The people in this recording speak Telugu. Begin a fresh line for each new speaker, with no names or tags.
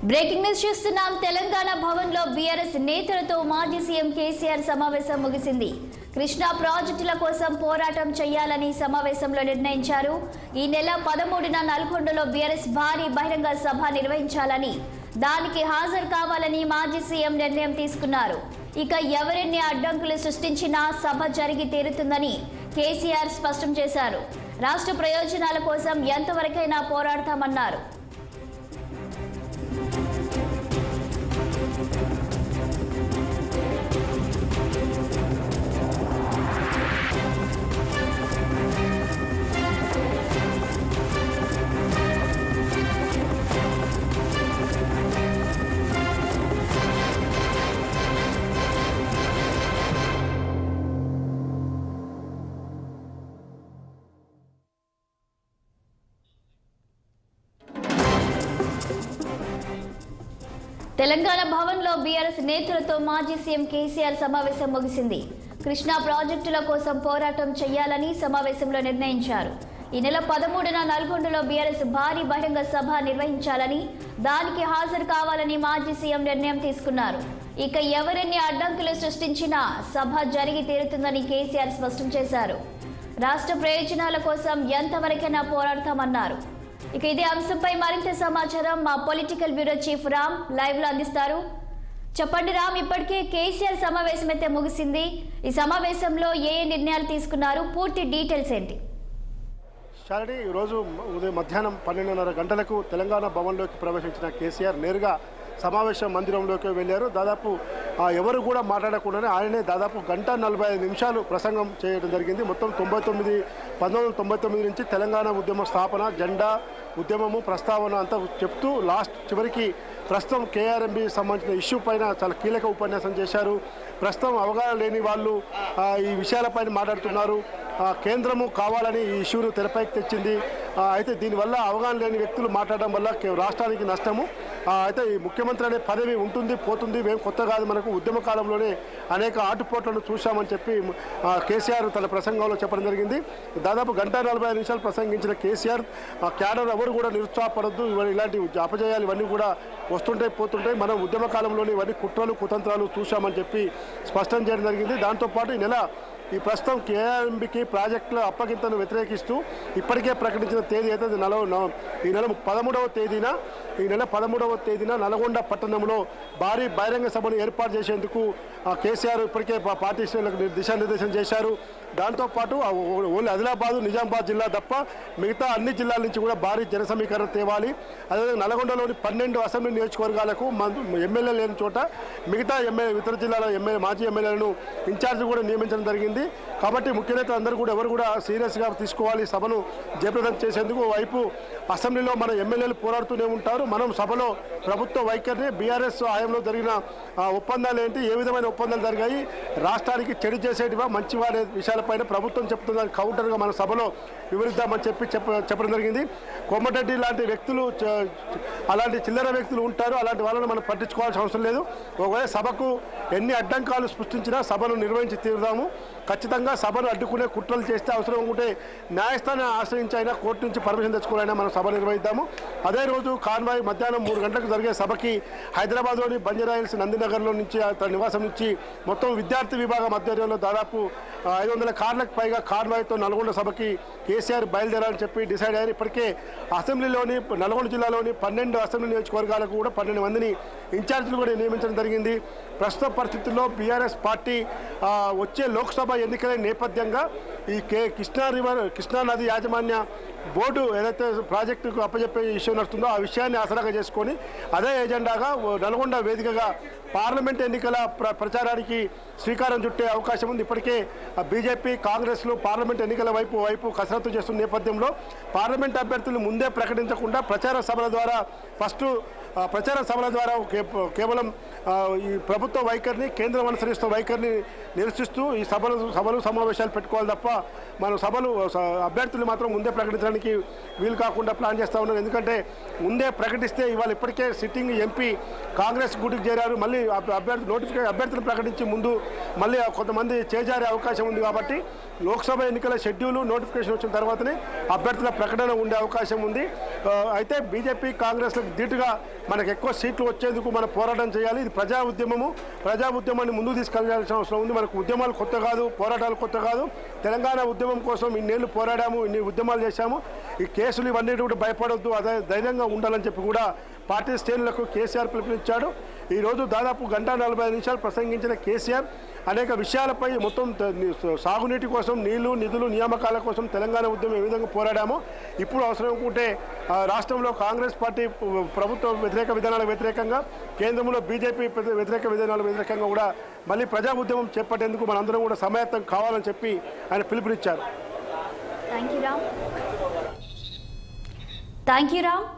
బ్రేకింగ్ న్యూస్ చూస్తున్నాం. తెలంగాణ భవన్లో బీఆర్ఎస్ నేతలతో మాజీ సీఎం కేసీఆర్ సమావేశం ముగిసింది. కృష్ణా ప్రాజెక్టుల కోసం పోరాటం చేయాలని సమావేశంలో నిర్ణయించారు. ఈ నెల 13న నల్గొండలో బీఆర్ఎస్ భారీ బహిరంగ సభ నిర్వహించాలని, దానికి హాజరు కావాలని మాజీ సీఎం నిర్ణయం తీసుకున్నారు. ఇక ఎవరెన్ని అడ్డంకులు సృష్టించినా సభ జరిగి తీరుతుందని కేసీఆర్ స్పష్టం చేశారు. రాష్ట్ర ప్రయోజనాల కోసం ఎంతవరకైనా పోరాడతామన్నారు. తెలంగాణ భవన్లో బీఆర్ఎస్ నేతలతో మాజీ సీఎం కేసీఆర్ సమావేశం ముగిసింది. కృష్ణా ప్రాజెక్టుల కోసం పోరాటం చేయాలని సమావేశంలో నిర్ణయించారు. ఈ నెల 13న నల్గొండలో బీఆర్ఎస్ భారీ బహిరంగ సభ నిర్వహించాలని, దానికి హాజరు కావాలని మాజీ సీఎం నిర్ణయం తీసుకున్నారు. ఇక ఎవరెన్ని అడ్డంకులు సృష్టించినా సభ జరిగి తీరుతుందని కేసీఆర్ స్పష్టం చేశారు. రాష్ట్ర ప్రయోజనాల కోసం ఎంతవరకైనా పోరాడతామన్నారు. ఇక ఇదే అంశంపై మరింత సమాచారం మా political bureau chief Ram live లో అందిస్తారు. చెప్పండి రామ్, ఇప్పటికే కేసీఆర్ సమావేశం అయితే ముగిసింది. ఈ సమావేశంలో ఏ నిర్ణయాలు తీసుకున్నారు, పూర్తి డీటెయిల్స్ ఏంటి?
శాలిని, ఈరోజు ఉదయం మధ్యాహ్నం 12:30 గంటలకు తెలంగాణ భవన్లోకి ప్రవేశించిన కేసీఆర్ నేరుగా సమావేశ మందిరంలోకి వెళ్ళారు. దాదాపు ఎవరు కూడా మాట్లాడకుండానే ఆయనే దాదాపు 1:45 ప్రసంగం చేయడం జరిగింది. మొత్తం 1999 నుంచి తెలంగాణ ఉద్యమ స్థాపన, జెండా ఉద్యమము, ప్రస్తావన అంతా చెప్తూ చివరికి ప్రస్తుతం కేఆర్ఎంబి సంబంధించిన ఇష్యూ పైన చాలా కీలక ఉపన్యాసం చేశారు. ప్రస్తుతం అవగాహన లేని వాళ్ళు ఈ విషయాలపైన మాట్లాడుతున్నారు. కేంద్రము కావాలని ఈ ఇష్యూను తెరపైకి తెచ్చింది. అయితే దీనివల్ల అవగాహన లేని వ్యక్తులు మాట్లాడడం వల్ల రాష్ట్రానికి నష్టము. అయితే ఈ ముఖ్యమంత్రి అనే పదవి ఉంటుంది, పోతుంది, మేము కొత్త కాదు, మనకు ఉద్యమ కాలంలోనే అనేక ఆటుపోట్లను చూశామని చెప్పి కేసీఆర్ తన ప్రసంగంలో చెప్పడం జరిగింది. దాదాపు 1:45 ప్రసంగించిన కేసీఆర్ క్యాడర్ ఎవరు కూడా నిరుత్సాహపడద్దు, ఇలాంటి అపజయాలు ఇవన్నీ కూడా వస్తుంటాయి, పోతుంటాయి, మనం ఉద్యమ కాలంలోనే ఇవన్నీ కుట్రలు కుతంత్రాలు చూశామని చెప్పి స్పష్టం చేయడం జరిగింది. దాంతోపాటు ఈ ప్రస్తుతం కేఆర్ఎంబికి ప్రాజెక్టుల అప్పగింతను వ్యతిరేకిస్తూ ఇప్పటికే ప్రకటించిన తేదీ అయితే ఈ నెల 13వ తేదీన నల్గొండ పట్టణంలో భారీ బహిరంగ సభను ఏర్పాటు చేసేందుకు కేసీఆర్ ఇప్పటికే పార్టీ శ్రేణులకు దిశానిర్దేశం చేశారు. దాంతోపాటు ఓన్లీ ఆదిలాబాదు, నిజామాబాద్ జిల్లా తప్ప మిగతా అన్ని జిల్లాల నుంచి కూడా భారీ జన సమీకరణ తేవాలి. అదేవిధంగా నల్గొండలోని 12 అసెంబ్లీ నియోజకవర్గాలకు ఎమ్మెల్యే లేని చోట మిగతా ఇతర జిల్లాల మాజీ ఎమ్మెల్యేలను ఇన్ఛార్జ్ కూడా నియమించడం జరిగింది. కాబట్టి ముఖ్య నేతలు అందరూ కూడా ఎవరు కూడా సీరియస్గా తీసుకోవాలి. సభను జయప్రదం చేసేందుకు వైపు అసెంబ్లీలో మన ఎమ్మెల్యేలు పోరాడుతూనే ఉంటారు. మనం సభలో ప్రభుత్వ వైఖరిని, బీఆర్ఎస్ హయాంలో జరిగిన ఒప్పందాలు ఏంటి, ఏ విధమైన ఒప్పందాలు జరిగాయి, రాష్ట్రానికి చెడు చేసేటివా మంచివా అనే విషయాలపైన ప్రభుత్వం చెప్తుందని కౌంటర్గా మన సభలో వివరిద్దామని చెప్పడం జరిగింది. కోమటిరెడ్డి లాంటి వ్యక్తులు, అలాంటి చిల్లర వ్యక్తులు ఉంటారు, అలాంటి వాళ్ళని మనం పట్టించుకోవాల్సిన అవసరం లేదు. ఒకవేళ సభకు ఎన్ని అడ్డంకాలు సృష్టించినా సభను నిర్వహించి తీరుదాము. ఖచ్చితంగా సభను అడ్డుకునే కుట్రలు చేస్తే అవసరం ఉంటే న్యాయస్థానాన్ని ఆశ్రయించి అయినా, కోర్టు నుంచి పర్మిషన్ తెచ్చుకోవాలైనా మనం సభ నిర్వహిద్దాము. అదే రోజు కాన్వాయ్ మధ్యాహ్నం 3 గంటలకు జరిగే సభకి హైదరాబాద్లోని బంజారాహిల్స్ నందినగర్లో నుంచి తన నివాసం నుంచి మొత్తం విద్యార్థి విభాగం ఆధ్వర్యంలో దాదాపు 500 కార్లకు పైగా కాన్వాయ్తో నల్గొండ సభకి కేసీఆర్ బయలుదేరాలని చెప్పి డిసైడ్ అయ్యారు. ఇప్పటికే అసెంబ్లీలోని నల్గొండ జిల్లాలోని 12 అసెంబ్లీ నియోజకవర్గాలకు కూడా 12 మందిని ఇన్ఛార్జీలు కూడా నియమించడం జరిగింది. ప్రస్తుత పరిస్థితుల్లో బీఆర్ఎస్ పార్టీ వచ్చే లోక్సభ ఎన్నికల నేపథ్యంగా ఈ కృష్ణా నది యాజమాన్య బోర్డు ఏదైతే ప్రాజెక్టుకు అప్పచెప్పే విషయం నడుస్తుందో ఆ విషయాన్ని ఆసరాగా చేసుకొని అదే ఎజెండాగా నల్గొండ వేదికగా పార్లమెంట్ ఎన్నికల ప్రచారానికి శ్రీకారం చుట్టే అవకాశం ఉంది. ఇప్పటికే బీజేపీ, కాంగ్రెస్లు పార్లమెంట్ ఎన్నికల వైపు కసరత్తు చేస్తున్న నేపథ్యంలో పార్లమెంట్ అభ్యర్థులు ముందే ప్రకటించకుండా ప్రచార సభల ద్వారా కేవలం ఈ ప్రభుత్వ వైఖరిని, కేంద్రం అనుసరిస్తున్న వైఖరిని నిరసిస్తూ ఈ సభలు సమావేశాలు పెట్టుకోవాలి తప్ప మనం అభ్యర్థులు మాత్రం ముందే ప్రకటించడానికి చేయడానికి వీలు కాకుండా ప్లాన్ చేస్తూ ఉన్నారు. ఎందుకంటే ముందే ప్రకటిస్తే ఇవాళ ఇప్పటికే సిట్టింగ్ ఎంపీ కాంగ్రెస్ గూటికి చేరారు. మళ్ళీ అభ్యర్థులు ప్రకటించి ముందు మళ్ళీ కొంతమంది చేజారే అవకాశం ఉంది. కాబట్టి లోక్సభ ఎన్నికల షెడ్యూల్ నోటిఫికేషన్ వచ్చిన తర్వాతనే అభ్యర్థుల ప్రకటన ఉండే అవకాశం ఉంది. అయితే బీజేపీ కాంగ్రెస్లకు ధీటుగా మనకు ఎక్కువ సీట్లు వచ్చేందుకు మనం పోరాటం చేయాలి. ఇది ప్రజా ఉద్యమాన్ని ముందుకు తీసుకెళ్లాల్సిన అవసరం ఉంది. మనకు ఉద్యమాలు కొత్త కాదు, పోరాటాలు కొత్త కాదు. తెలంగాణ ఉద్యమం కోసం ఇన్నేళ్లు పోరాడాము, ఇన్ని ఉద్యమాలు చేశాము. ఈ కేసులు ఇవన్నీ కూడా భయపడొద్దు, అదే ధైర్యంగా ఉండాలని చెప్పి కూడా పార్టీ శ్రేణులకు కేసీఆర్ పిలుపునిచ్చాడు. ఈరోజు దాదాపు 1:45 ప్రసంగించిన కేసీఆర్ అనేక విషయాలపై మొత్తం సాగునీటి కోసం, నీళ్లు, నిధులు, నియామకాల కోసం తెలంగాణ ఉద్యమం ఏ విధంగా పోరాడామో, ఇప్పుడు అవసరం అనుకుంటే రాష్ట్రంలో కాంగ్రెస్ పార్టీ ప్రభుత్వ వ్యతిరేక విధానాలకు వ్యతిరేకంగా, కేంద్రంలో బీజేపీ వ్యతిరేక విధానాలకు వ్యతిరేకంగా కూడా మళ్ళీ ప్రజా ఉద్యమం చేపట్టేందుకు మనందరం కూడా సమాయత్తం కావాలని చెప్పి ఆయన పిలుపునిచ్చారు.
Thank you Ram.